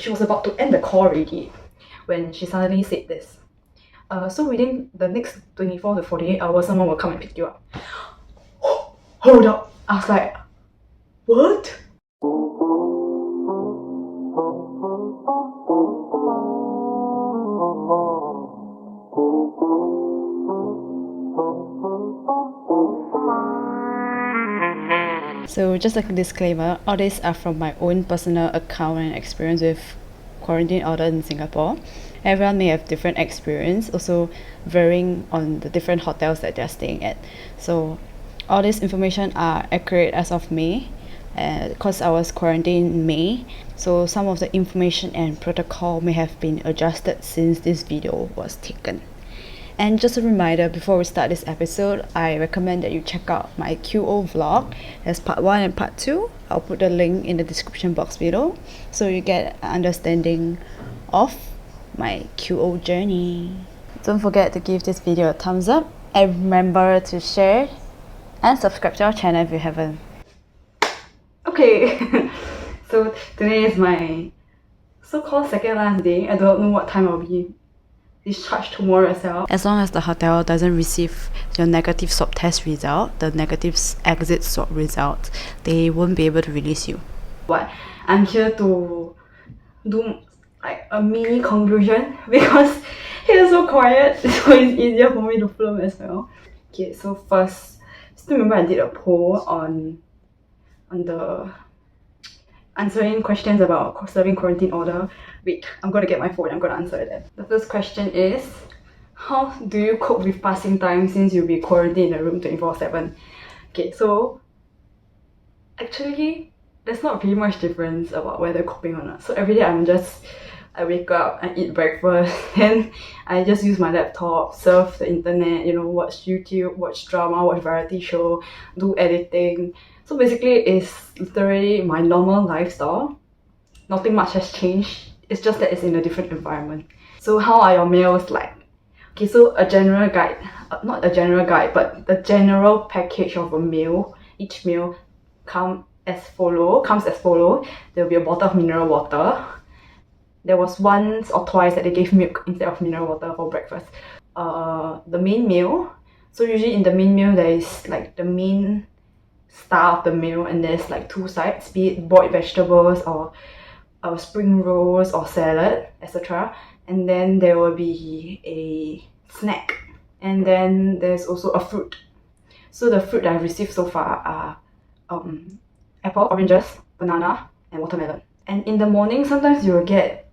She was about to end the call already when she suddenly said this. So within the next 24 to 48 hours, someone will come and pick you up. Hold up! I was like, what? So just a disclaimer, all these are from my own personal account and experience with quarantine order in Singapore. Everyone may have different experience, also varying on the different hotels that they're staying at. So all this information are accurate as of May, because I was quarantined in May. So some of the information and protocol may have been adjusted since this video was taken. And just a reminder, before we start this episode, I recommend that you check out my QO vlog. There's part 1 and part 2. I'll put the link in the description box below so you get an understanding of my QO journey. Don't forget to give this video a thumbs up and remember to share and subscribe to our channel if you haven't. Okay, so today is my so-called second last day. I don't know what time I'll be discharged tomorrow as well. As long as the hotel doesn't receive your negative swab test result, the negative exit swab result, they won't be able to release you. But I'm here to do like a mini conclusion because it's so quiet, so it's easier for me to film as well. Okay, so first, still remember I did a poll on the answering questions about serving quarantine order. Wait, I'm gonna get my phone, I'm gonna answer them. The first question is, how do you cope with passing time since you'll be quarantined in a room 24/7? Okay, so actually there's not really much difference about whether coping or not. So every day I wake up, I eat breakfast, then I just use my laptop, surf the internet, watch YouTube, watch drama, watch variety show, do editing. So basically it's literally my normal lifestyle. Nothing much has changed. It's just that it's in a different environment. So how are your meals like? Okay, so a general guide, not a general guide, but the general package of a meal. Each meal comes as follow. There will be a bottle of mineral water. There was once or twice that they gave milk instead of mineral water for breakfast. The main meal. So usually in the main meal there is like the main star of the meal, and there's like 2 sides, be it boiled vegetables or spring rolls or salad, etc. And then there will be a snack, and then there's also a fruit. So the fruit that I've received so far are apple, oranges, banana, and watermelon. And in the morning, sometimes you will get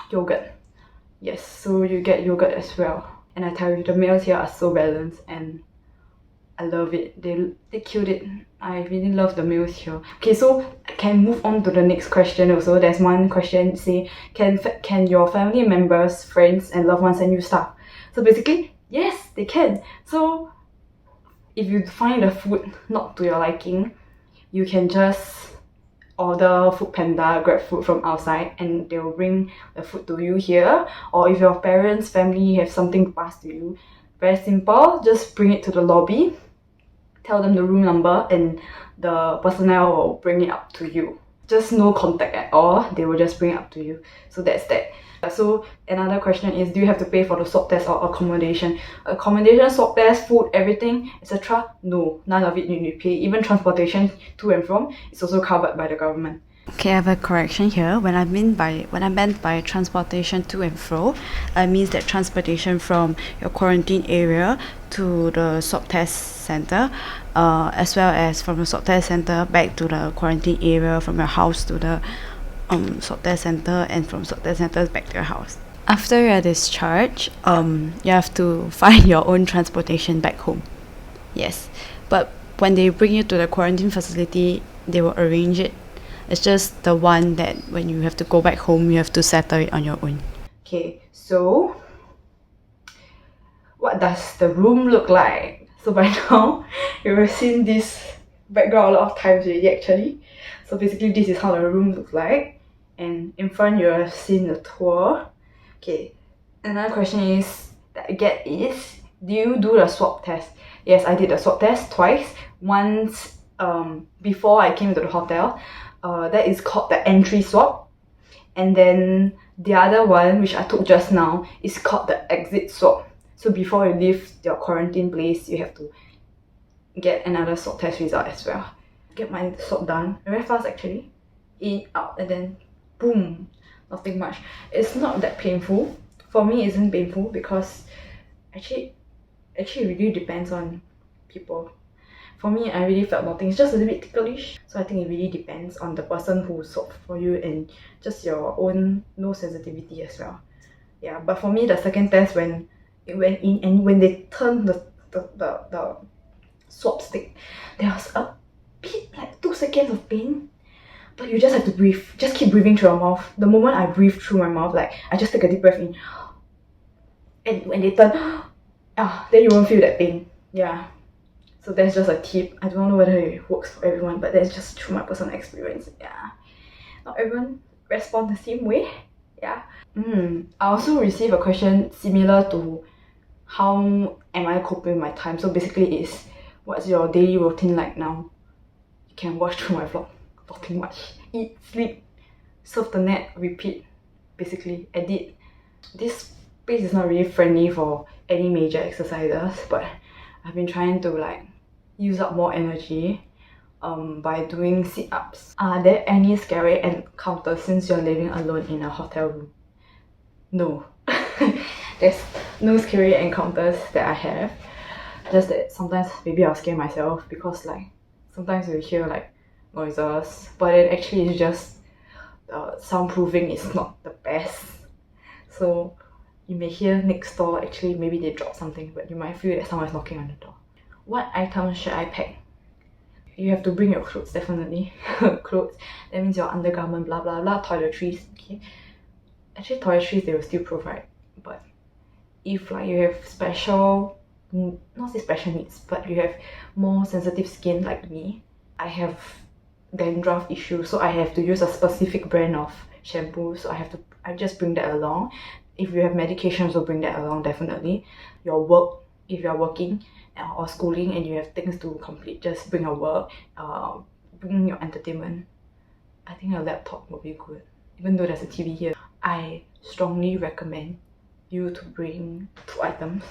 yogurt. Yes, so you get yogurt as well. And I tell you, the meals here are so balanced and I love it. They killed it. I really love the meals here. Okay, so I can move on to the next question also. There's one question say, can your family members, friends and loved ones send you stuff? So basically, yes, they can. So if you find the food not to your liking, you can just order Foodpanda, grab food from outside, and they will bring the food to you here. Or if your parents, family have something to pass to you, very simple, just bring it to the lobby, tell them the room number, and the personnel will bring it up to you. Just no contact at all, they will just bring it up to you. So that's that. So another question is, do you have to pay for the swab test or accommodation? Accommodation, swab test, food, everything, etc. No, none of it you need to pay. Even transportation to and from is also covered by the government. Okay, I have a correction here. When I meant by transportation to and fro, it means that transportation from your quarantine area to the swab test center, as well as from the swab test center back to the quarantine area, from your house to the swab test center, and from swab test center back to your house. After you're discharged, you have to find your own transportation back home. Yes, but when they bring you to the quarantine facility, they will arrange it. It's just the one that when you have to go back home, you have to settle it on your own. Okay, so what does the room look like? So by now, you have seen this background a lot of times already actually. So basically this is how the room looks like. And in front you have seen the tour. Okay, another question that I get is, do you do the swab test? Yes, I did the swab test twice. Once before I came to the hotel. That is called the entry swab. And then the other one, which I took just now, is called the exit swab. So before you leave your quarantine place, you have to get another swab test result as well. Get my swab done very fast actually. In, out, and then boom. Nothing much. It's not that painful. For me, it isn't painful because actually it really depends on people. For me, I really felt nothing. It's just a little bit ticklish. So I think it really depends on the person who swapped for you and just your own nose sensitivity as well. Yeah, but for me, the second test, when it went in and when they turned the swab stick, there was a bit like 2 seconds of pain. But you just have to breathe. Just keep breathing through your mouth. The moment I breathe through my mouth, like I just take a deep breath in. And when they turn, then you won't feel that pain. Yeah. So that's just a tip. I don't know whether it works for everyone, but that's just through my personal experience. Yeah. Not everyone respond the same way. Yeah. I also received a question similar to how am I coping with my time. So basically it's, what's your daily routine like now? You can watch through my vlog. Nothing much. Eat, sleep, surf the net, repeat. Basically, edit. This space is not really friendly for any major exercises, but I've been trying to like use up more energy by doing sit-ups. Are there any scary encounters since you're living alone in a hotel room? No. There's no scary encounters that I have. Just that sometimes maybe I'll scare myself because like sometimes you hear like noises, but then actually it's just soundproofing is not the best. So you may hear next door, actually maybe they dropped something, but you might feel that someone's knocking on the door. What items should I pack? You have to bring your clothes, definitely. Clothes, that means your undergarment, blah blah blah, toiletries, okay? Actually toiletries they will still provide, but if like you have special, not say special needs, but you have more sensitive skin like me, I have dandruff issues, so I have to use a specific brand of shampoo, so I just bring that along. If you have medications, so bring that along, definitely. Your work, if you're working or schooling and you have things to complete, just bring your work, bring your entertainment. I think a laptop would be good, even though there's a TV here. I strongly recommend you to bring 2 items.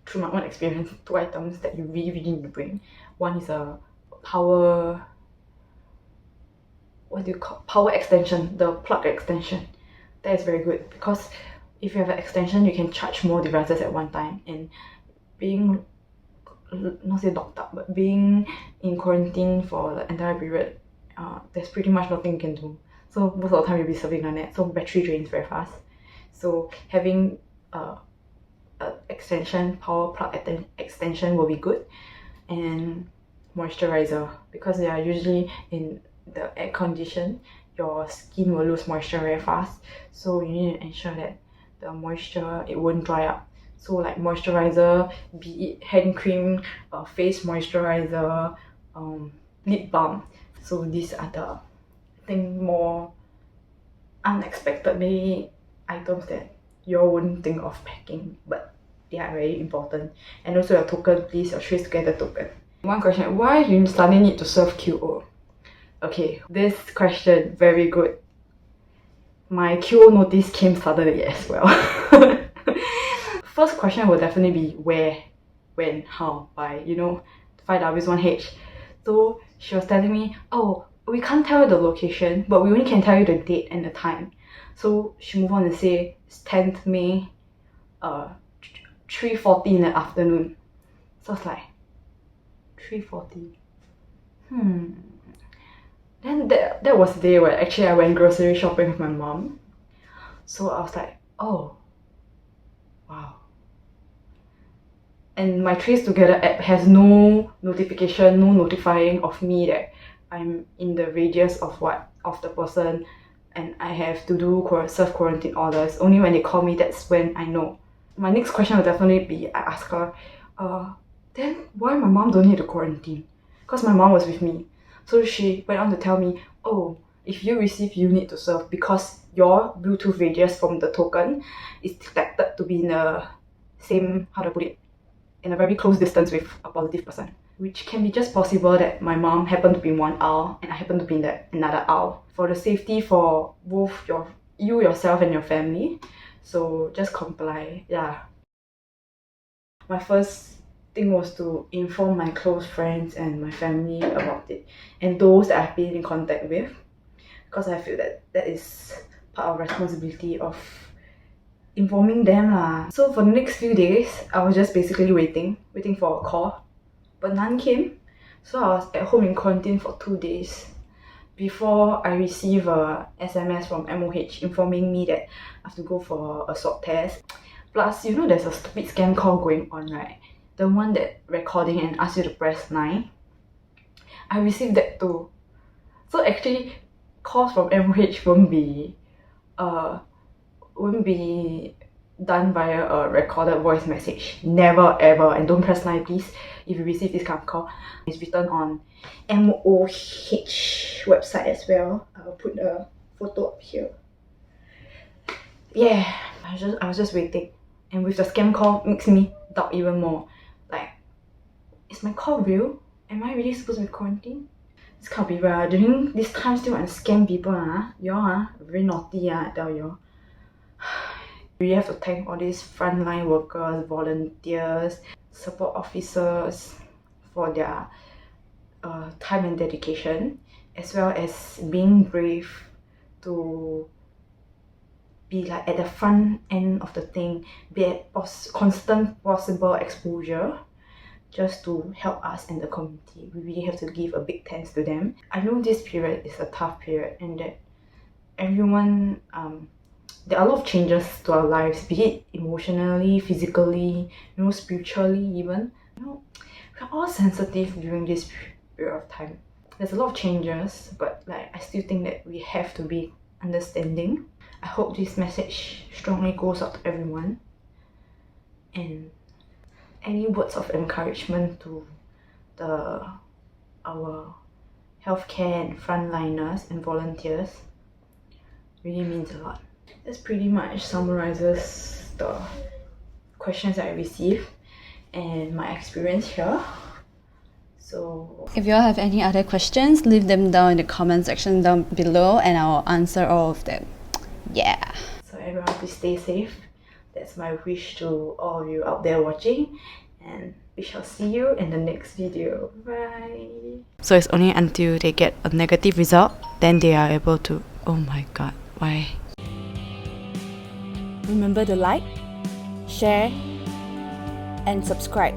Through my own experience, 2 items that you really need to bring. One is a power extension, the plug extension. That is very good because if you have an extension, you can charge more devices at one time. And being, not say locked up, but being in quarantine for the entire period, there's pretty much nothing you can do. So most of the time you'll be surfing the net, so battery drains very fast. So having a extension, power plug extension will be good. And moisturizer, because they are usually in the air condition, your skin will lose moisture very fast, so you need to ensure that the moisture, it won't dry up. So like moisturizer, be it hand cream, face moisturizer, lip balm. So these are the, I think, more unexpected maybe items that you wouldn't think of packing, but they are very important. And also your token, please, your trace together token. One question, why you suddenly need to serve QO? Okay, this question, very good. My QO notice came suddenly as well. First question will definitely be where, when, how, by, 5Ws1H. So she was telling me, oh, we can't tell you the location, but we only can tell you the date and the time. So she moved on to say it's 10th May, 3:40 in the afternoon. So I was like, 3:40. Then that was the day where actually I went grocery shopping with my mom. So I was like, oh, wow. And my Trace Together app has no notification, no notifying of me that I'm in the radius of the person and I have to do self-quarantine orders. Only when they call me, that's when I know. My next question will definitely be, I ask her, then why my mom don't need to quarantine? Because my mom was with me. So she went on to tell me, oh, if you receive, you need to serve because your Bluetooth radius from the token is detected to be in the same, how to put it, in a very close distance with a positive person. Which can be just possible that my mom happened to be in one aisle and I happened to be in another aisle. For the safety for both your you yourself and your family. So just comply. Yeah. My first thing was to inform my close friends and my family about it, and those that I've been in contact with, because I feel that that is part of responsibility of informing them lah. So for the next few days, I was just basically waiting for a call, but none came. So I was at home in quarantine for 2 days before I receive a SMS from MOH informing me that I have to go for a swab test. Plus, you know, there's a stupid scam call going on, right? The one that recording and asks you to press 9. I received that too. So actually, calls from MOH won't be done via a recorded voice message. Never ever. And don't press 9, please, if you receive this kind of call. It's written on MOH website as well. I'll put a photo up here. Yeah, I was just waiting. And with the scam call, makes me doubt even more. Like, is my call real? Am I really supposed to be quarantined? This kind of people, during this time still want to scam people, y'all very naughty, I tell you. We have to thank all these frontline workers, volunteers, support officers for their time and dedication, as well as being brave to be like at the front end of the thing, be at constant possible exposure, just to help us and the community. We really have to give a big thanks to them. I know this period is a tough period, and that everyone, there are a lot of changes to our lives, be it emotionally, physically, spiritually even. We're all sensitive during this period of time. There's a lot of changes, but like I still think that we have to be understanding. I hope this message strongly goes out to everyone, and any words of encouragement to our healthcare and frontliners and volunteers really means a lot. This pretty much summarizes the questions that I received and my experience here. So if you all have any other questions, leave them down in the comment section down below and I'll answer all of them. Yeah. So everyone, please stay safe. That's my wish to all of you out there watching, and we shall see you in the next video. Bye. So it's only until they get a negative result, then they are able to... Oh my god, why? Remember to like, share, and subscribe,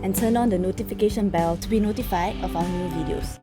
and turn on the notification bell to be notified of our new videos.